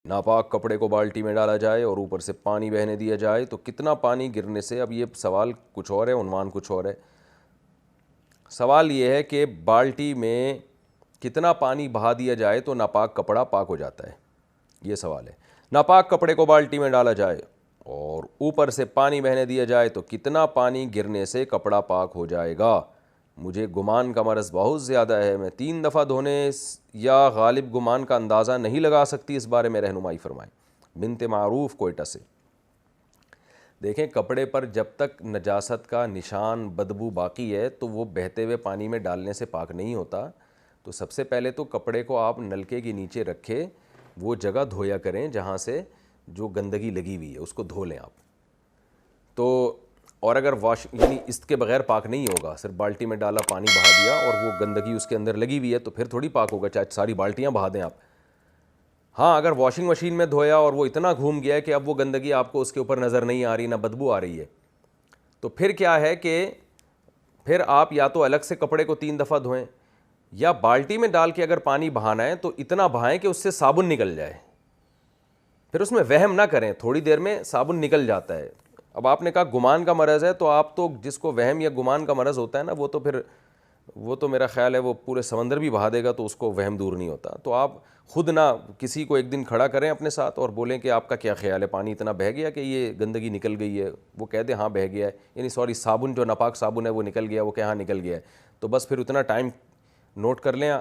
ناپاک کپڑے کو بالٹی میں ڈالا جائے اور اوپر سے پانی بہنے دیا جائے تو کتنا پانی گرنے سے، اب یہ سوال کچھ اور ہے، عنوان کچھ اور ہے. سوال یہ ہے کہ بالٹی میں کتنا پانی بہا دیا جائے تو ناپاک کپڑا پاک ہو جاتا ہے، یہ سوال ہے. ناپاک کپڑے کو بالٹی میں ڈالا جائے اور اوپر سے پانی بہنے دیا جائے تو کتنا پانی گرنے سے کپڑا پاک ہو جائے گا؟ مجھے گمان کا مرض بہت زیادہ ہے، میں 3 دفعہ دھونے یا غالب گمان کا اندازہ نہیں لگا سکتی، اس بارے میں رہنمائی فرمائیں. بنت معروف، کوئٹہ سے. دیکھیں، کپڑے پر جب تک نجاست کا نشان، بدبو باقی ہے تو وہ بہتے ہوئے پانی میں ڈالنے سے پاک نہیں ہوتا. تو سب سے پہلے تو کپڑے کو آپ نلکے کے نیچے رکھے وہ جگہ دھویا کریں جہاں سے جو گندگی لگی ہوئی ہے، اس کو دھو لیں آپ. تو اور اگر یعنی اس کے بغیر پاک نہیں ہوگا، صرف بالٹی میں ڈالا، پانی بہا دیا اور وہ گندگی اس کے اندر لگی ہوئی ہے تو پھر تھوڑی پاک ہوگا چاہے ساری بالٹیاں بہا دیں آپ. ہاں، اگر واشنگ مشین میں دھویا اور وہ اتنا گھوم گیا ہے کہ اب وہ گندگی آپ کو اس کے اوپر نظر نہیں آ رہی، نہ بدبو آ رہی ہے، تو پھر کیا ہے کہ پھر آپ یا تو الگ سے کپڑے کو 3 دفعہ دھوئیں، یا بالٹی میں ڈال کے اگر پانی بہانا ہے تو اتنا بہائیں کہ اس سے صابن نکل جائے. پھر اس میں وہم نہ کریں، تھوڑی دیر میں صابن نکل جاتا ہے. اب آپ نے کہا گمان کا مرض ہے، تو آپ تو جس کو وہم یا گمان کا مرض ہوتا ہے نا، وہ تو میرا خیال ہے وہ پورے سمندر بھی بہا دے گا تو اس کو وہم دور نہیں ہوتا. تو آپ خود نہ کسی کو ایک دن کھڑا کریں اپنے ساتھ اور بولیں کہ آپ کا کیا خیال ہے، پانی اتنا بہہ گیا کہ یہ گندگی نکل گئی ہے؟ وہ کہہ دے ہاں بہہ گیا ہے، یعنی سوری صابن جو ناپاک صابن ہے وہ نکل گیا، وہ کہ ہاں نکل گیا ہے. تو بس پھر اتنا ٹائم نوٹ کر لیں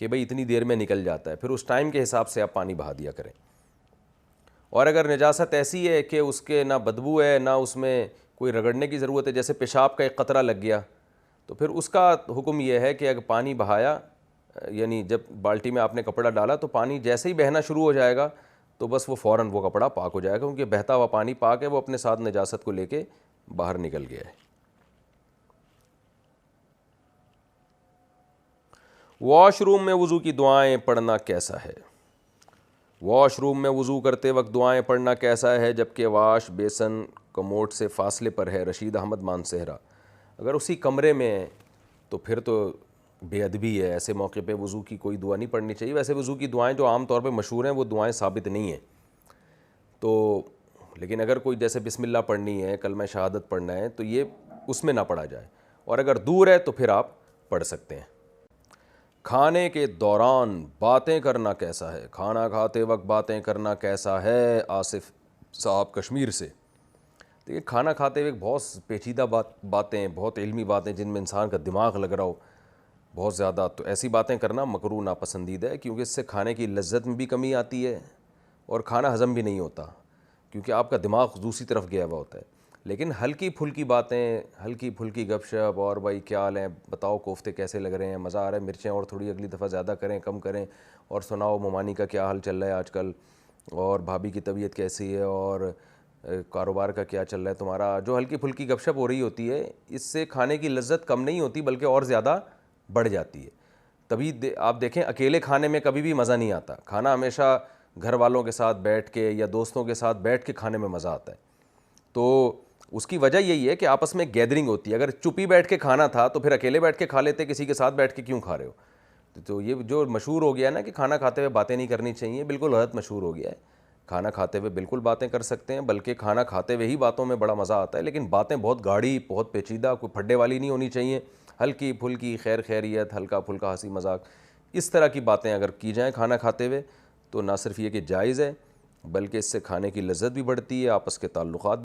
کہ بھئی اتنی دیر میں نکل جاتا ہے، پھر اس ٹائم کے حساب سے آپ پانی بہا دیا کریں. اور اگر نجاست ایسی ہے کہ اس کے نہ بدبو ہے نہ اس میں کوئی رگڑنے کی ضرورت ہے، جیسے پیشاب کا ایک قطرہ لگ گیا، تو پھر اس کا حکم یہ ہے کہ اگر پانی بہایا، یعنی جب بالٹی میں آپ نے کپڑا ڈالا تو پانی جیسے ہی بہنا شروع ہو جائے گا تو بس وہ فوراً وہ کپڑا پاک ہو جائے گا، کیونکہ بہتا ہوا پانی پاک ہے، وہ اپنے ساتھ نجاست کو لے کے باہر نکل گیا ہے. واش روم میں وضو کی دعائیں پڑھنا کیسا ہے؟ واش روم میں وضو کرتے وقت دعائیں پڑھنا کیسا ہے جبکہ واش بیسن کموڈ سے فاصلے پر ہے؟ رشید احمد، مانسہرہ. اگر اسی کمرے میں ہے تو پھر تو بے ادبی ہے، ایسے موقع پہ وضو کی کوئی دعا نہیں پڑھنی چاہیے. ویسے وضو کی دعائیں جو عام طور پہ مشہور ہیں وہ دعائیں ثابت نہیں ہیں. تو لیکن اگر کوئی جیسے بسم اللہ پڑھنی ہے، کلمہ شہادت پڑھنا ہے، تو یہ اس میں نہ پڑھا جائے، اور اگر دور ہے تو پھر آپ پڑھ سکتے ہیں. کھانے کے دوران باتیں کرنا کیسا ہے؟ کھانا کھاتے وقت باتیں کرنا کیسا ہے؟ آصف صاحب، کشمیر سے. دیکھیے، کھانا کھاتے ہوئے بہت پیچیدہ باتیں، بہت علمی باتیں جن میں انسان کا دماغ لگ رہا ہو بہت زیادہ، تو ایسی باتیں کرنا مکروہ، ناپسندیدہ ہے، کیونکہ اس سے کھانے کی لذت میں بھی کمی آتی ہے اور کھانا ہضم بھی نہیں ہوتا، کیونکہ آپ کا دماغ دوسری طرف گیا ہوا ہوتا ہے. لیکن ہلکی پھلکی باتیں، ہلکی پھلکی گپ شپ، اور بھائی کیا حال ہے، بتاؤ کوفتے کیسے لگ رہے ہیں، مزہ آ رہا ہے، مرچیں اور تھوڑی اگلی دفعہ زیادہ کریں کم کریں، اور سناؤ ممانی کا کیا حال چل رہا ہے آج کل، اور بھابھی کی طبیعت کیسی ہے، اور کاروبار کا کیا چل رہا ہے تمہارا. جو ہلکی پھلکی گپ شپ ہو رہی ہوتی ہے، اس سے کھانے کی لذت کم نہیں ہوتی بلکہ اور زیادہ بڑھ جاتی ہے. تبھی آپ دیکھیں اکیلے کھانے میں کبھی بھی مزہ نہیں آتا، کھانا ہمیشہ گھر والوں کے ساتھ بیٹھ کے یا دوستوں کے ساتھ بیٹھ کے کھانے میں مزہ آتا ہے. تو اس کی وجہ یہی ہے کہ آپس میں گیدرنگ ہوتی ہے. اگر چپی بیٹھ کے کھانا تھا تو پھر اکیلے بیٹھ کے کھا لیتے، کسی کے ساتھ بیٹھ کے کیوں کھا رہے ہو؟ تو یہ جو مشہور ہو گیا نا کہ کھانا کھاتے ہوئے باتیں نہیں کرنی چاہیے، بالکل غلط مشہور ہو گیا ہے. کھانا کھاتے ہوئے بالکل باتیں کر سکتے ہیں، بلکہ کھانا کھاتے ہوئے ہی باتوں میں بڑا مزہ آتا ہے، لیکن باتیں بہت گاڑی، بہت پیچیدہ، کوئی پھڈے والی نہیں ہونی چاہیے. ہلکی پھلکی خیر خیریت، ہلکا پھلکا ہنسی مذاق، اس طرح کی باتیں اگر کی جائیں کھانا کھاتے ہوئے تو نہ صرف یہ کہ جائز ہے بلکہ اس سے کھانے کی لذت بھی بڑھتی ہے، آپس کے تعلقات